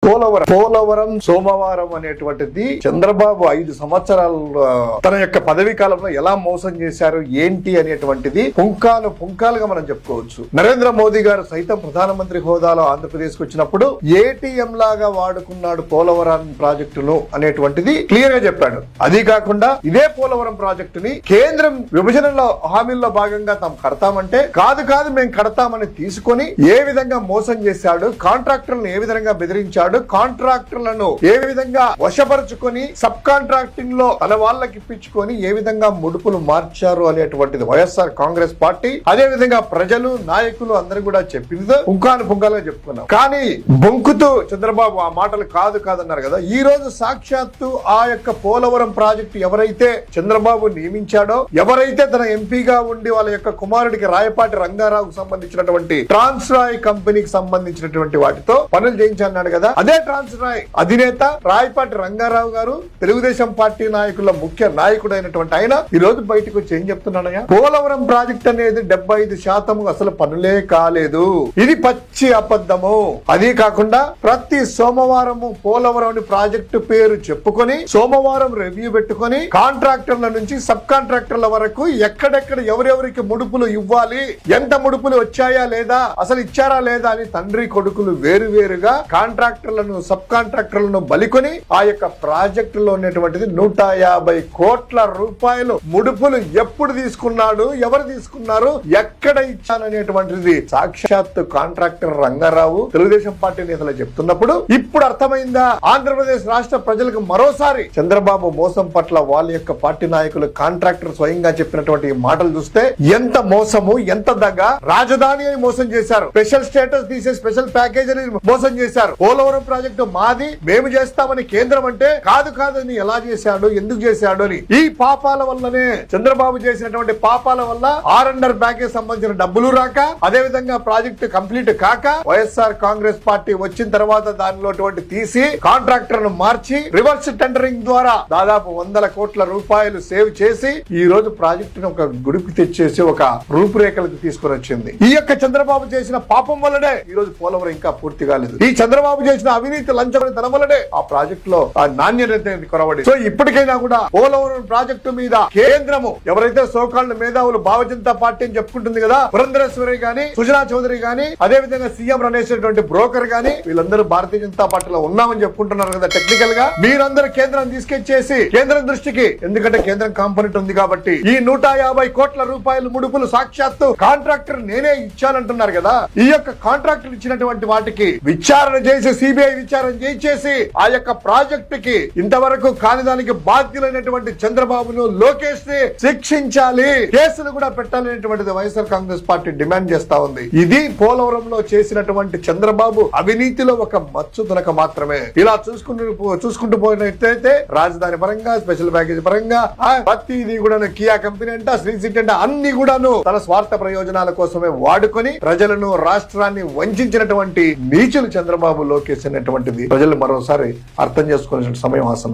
పోలవరం సోమవారం అనేటువంటిది చంద్రబాబు 5 సంవత్సరాలు తన యొక్క పదవీ కాలంలో ఎలా మోసం చేశారు ఏంటి అనేటువంటిది పుంకాలుగా మనం చెప్పుకోవచ్చు. నరేంద్ర మోదీ గారు సైతం ప్రధానమంత్రి హోదాలో ఆంధ్రప్రదేశ్ కు వచ్చినప్పుడు ఏటీఎం లాగా వాడుకున్నాడు పోలవరం ప్రాజెక్టును అనేటువంటిది క్లియర్ గా చెప్పాడు. అది కాకుండా ఇదే పోలవరం ప్రాజెక్టుని కేంద్రం విభజనలో హామీల్లో భాగంగా తాము కడతామంటే కాదు మేము కడతామని తీసుకొని ఏ విధంగా మోసం చేశాడు, కాంట్రాక్టర్లను ఏ విధంగా బెదిరించాడు, కాంట్రాక్టర్లను ఏ విధంగా వశపరుచుకొని సబ్ కాంట్రాక్టింగ్ లో తన వాళ్ళకి ఇప్పించుకొని ఏ విధంగా ముడుపులు మార్చారు అనేటువంటిది వైఎస్ఆర్ కాంగ్రెస్ పార్టీ అదే విధంగా ప్రజలు నాయకులు అందరూ కూడా చెప్పింది పుంకాలుగా చెప్పుకున్నాం. కానీ బొంకుతూ చంద్రబాబు ఆ మాటలు కాదన్నారు కదా. ఈ రోజు సాక్షాత్తు ఆ యొక్క పోలవరం ప్రాజెక్టు ఎవరైతే చంద్రబాబు నియమించాడో, ఎవరైతే తన ఎంపీగా ఉండి వాళ్ళ యొక్క కుమారుడికి రాయపాటి రంగారావుకు సంబంధించినటువంటి ట్రాన్స్రాయ్ కంపెనీకి సంబంధించినటువంటి వాటితో పనులు చేయించాడు కదా. అదే ట్రాన్స్రాయ్ అధినేత రాయపాటి రంగారావు గారు తెలుగుదేశం పార్టీ నాయకుల ముఖ్య నాయకుడైనటువంటి ఆయన ఈ రోజు బయటకు వచ్చి ఏం చెప్తున్నాడయ్యా, పోలవరం ప్రాజెక్ట్ అనేది 75% అసలు పనులే కాలేదు, ఇది పచ్చి అబద్ధము. అది కాకుండా ప్రతి సోమవారము పోలవరం ప్రాజెక్టు పేరు చెప్పుకొని సోమవారం రివ్యూ పెట్టుకొని కాంట్రాక్టర్ల నుంచి సబ్ కాంట్రాక్టర్ల వరకు ఎక్కడెక్కడ ఎవరెవరికి ముడుపులు ఇవ్వాలి, ఎంత ముడుపులు వచ్చాయా లేదా, అసలు ఇచ్చారా లేదా అని తండ్రి కొడుకులు వేరువేరుగా కాంట్రాక్టర్లను సబ్ కాంట్రాక్టర్లను బలికొని ఆ యొక్క ప్రాజెక్టులో ఉన్నటువంటిది 150 కోట్ల రూపాయలు ముడుపులు ఎప్పుడు తీసుకున్నాడు, ఎవరు తీసుకున్నారు, ఎక్కడ ఇచ్చాననేటువంటిది సాక్షాత్ కాంట్రాక్టర్ రంగారావు తెలుగుదేశం పార్టీ నేతలు చెప్తున్నప్పుడు ఇప్పుడు అర్థమైందా ఆంధ్రప్రదేశ్ రాష్ట్ర ప్రజలకు మరోసారి చంద్రబాబు మోసం పట్ల వాళ్ళ యొక్క పార్టీ నాయకులు కాంట్రాక్టర్ స్వయంగా చెప్పినటువంటి మాటలు చూస్తే ఎంత మోసము, ఎంత దగ్గ. రాజధాని అని మోసం చేశారు, స్పెషల్ స్టేటస్ తీసే స్పెషల్ ప్యాకేజ్ అని మోసం చేశారు, పోలవరం ప్రాజెక్టు మాది మేము చేస్తామని కేంద్రం అంటే కాదని ఎలా చేశాడు, ఎందుకు చేశాడు అని. ఈ పాపాల వల్లనే చంద్రబాబు చేసినటువంటి పాపాల వల్ల R&R ప్యాకేజ్ సంబంధించిన డబ్బులు రాక అదే విధంగా ప్రాజెక్టు కంప్లీట్ కాక వైఎస్ఆర్ కాంగ్రెస్ పార్టీ వచ్చిన తర్వాత దానిలో తీసి కాంట్రాక్టర్ ను మార్చి రివర్స్ టెండరింగ్ ద్వారా దాదాపు 100 కోట్ల రూపాయలు సేవ్ చేసి ఈ రోజు ప్రాజెక్టును ఒక గుడికి తెచ్చేసి ఒక రూపురేఖలకు తీసుకుని వచ్చింది. ఈ యొక్క చంద్రబాబు చేసిన పాపం వల్లనే ఈ రోజు పోలవరం ఇంకా పూర్తి కాలేదు. ఈ చంద్రబాబు చేసిన అవినీతి లంచగొండితనం వల్లనే ఆ ప్రాజెక్ట్ లో ఆ నాణ్యత కొరవడి. సో ఇప్పటికైనా కూడా పోలవరం ప్రాజెక్టు మీద కేంద్రము ఎవరైతే సోకాళ్ళ మేధావులు భారతీయ జనతా పార్టీ అని చెప్పుకుంటుంది కదా, పురంధరేశ్వరి గాని సుజనా చౌదరి గాని అదే విధంగా సీఎం అనేటువంటి బ్రోకర్ గాని వీళ్ళందరూ భారతీయ జనతా పార్టీలో ఉన్నామని చెప్పుకుంటున్నారు కదా. టెక్నికల్ గా మీరందరూ కేంద్రం తీసుకొచ్చేసి కేంద్రం దృష్టికి, ఎందుకంటే కేంద్రం కాంపోనెంట్ ఉంది కాబట్టి ఈ 150 కోట్ల రూపాయలు ముడుపులు సాక్షాత్తు కాంట్రాక్టర్ నేనే ఇచ్చానంటున్నారు కదా. ఈ యొక్క కాంట్రాక్టర్ ఇచ్చినటువంటి వాటికి విచారణ చేసి సిబిఐ విచారణ చేసి ఆ యొక్క ప్రాజెక్ట్ కి ఇంతవరకు కాని దానికి బాధ్యులైనటువంటి చంద్రబాబును లోకేష్ ని శిక్షించాలి, కేసులు కూడా పెట్టాలనేటువంటిది వైఎస్ఆర్ కాంగ్రెస్ పార్టీ డిమాండ్ చేస్తా ఉంది. ఇది పోలవరంలో చేసినటువంటి చంద్రబాబు అవినీతిలో ఒక మచ్చు తునక మాత్రమే. ఇలా చూసుకుంటూ పోయినట్లయితే రాజధాని పరంగా స్పెషల్ ప్యాకేజ్ పరంగా ప్రతిదీ కూడా కియా కంపెనీ అంట, శ్రీ సిటీ అంట అన్ని కూడాను తన స్వార్థ ప్రయోజనాల కోసమే వాడుకొని ప్రజలను రాష్ట్రాన్ని వంచినటువంటి నీచులు చంద్రబాబు లోకేష్ అనేటువంటిది ప్రజలు మరోసారి అర్థం చేసుకోవాల్సిన సమయం ఆసన్నం.